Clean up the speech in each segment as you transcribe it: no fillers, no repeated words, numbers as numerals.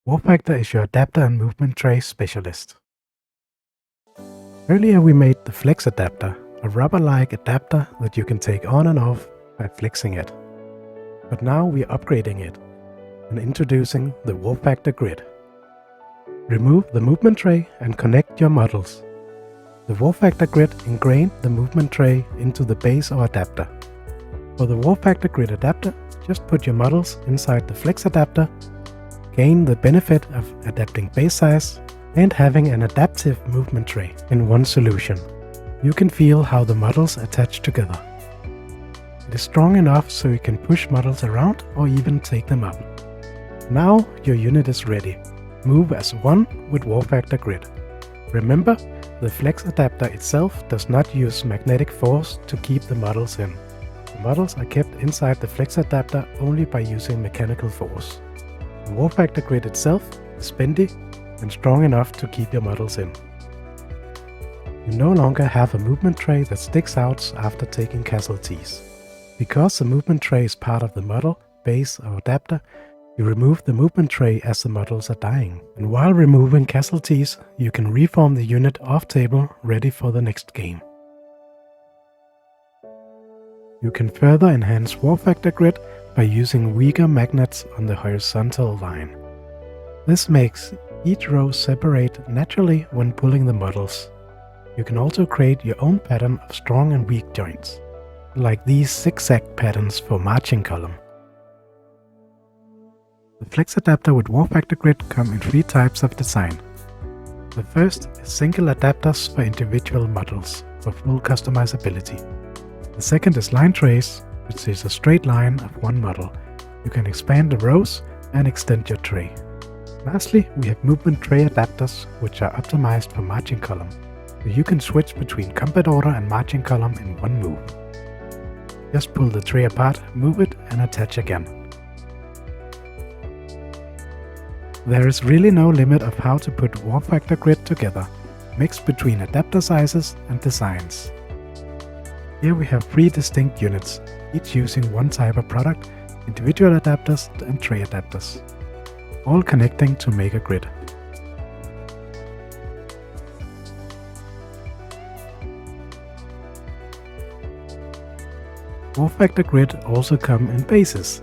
Warfactor is your adapter and movement tray specialist. Earlier we made the Flex adapter, a rubber-like adapter that you can take on and off by flexing it. But now we are upgrading it and introducing the Warfactor Grid. Remove the movement tray and connect your models. The Warfactor Grid ingrained the movement tray into the base or adapter. For the Warfactor Grid adapter, just put your models inside the Flex adapter, gain the benefit of adapting base size and having an adaptive movement tray in one solution. You can feel how the models attach together. It is strong enough so you can push models around or even take them up. Now your unit is ready. Move as one with Warfactor Grid. Remember, the Flex adapter itself does not use magnetic force to keep the models in. The models are kept inside the Flex adapter only by using mechanical force. The Warfactor Grid itself is bendy and strong enough to keep your models in. You no longer have a movement tray that sticks out after taking casualties. Because the movement tray is part of the model, base or adapter, you remove the movement tray as the models are dying. And while removing casualties, you can reform the unit off table ready for the next game. You can further enhance Warfactor Grid by using weaker magnets on the horizontal line. This makes each row separate naturally when pulling the models. You can also create your own pattern of strong and weak joints, like these zigzag patterns for marching column. The Flex adapter with Warfactor Grid come in 3 types of design. The first is single adapters for individual models for full customizability. The second is line trays, which is a straight line of one model. You can expand the rows and extend your tray. Lastly, we have movement tray adapters, which are optimized for marching column, so you can switch between combat order and marching column in one move. Just pull the tray apart, move it and attach again. There is really no limit of how to put Warfactor Grid together, mixed between adapter sizes and designs. Here we have 3 distinct units, each using one type of product, individual adapters and tray adapters, all connecting to make a grid. Warfactor Grid also come in bases.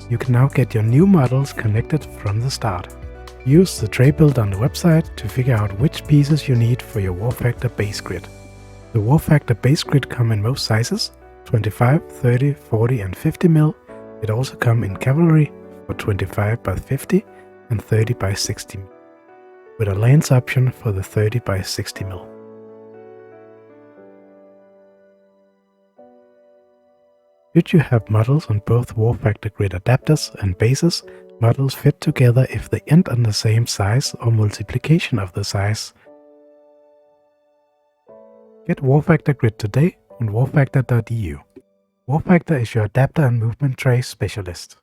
You can now get your new models connected from the start. Use the tray build on the website to figure out which pieces you need for your Warfactor base grid. The Warfactor base grid come in most sizes, 25, 30, 40 and 50 mil. It also come in cavalry for 25 by 50 and 30 by 60 mil, with a lens option for the 30 by 60 mil. Should you have models on both Warfactor Grid adapters and bases, models fit together if they end on the same size or multiplication of the size. Get Warfactor Grid today on Warfactor.eu. Warfactor is your adapter and movement tray specialist.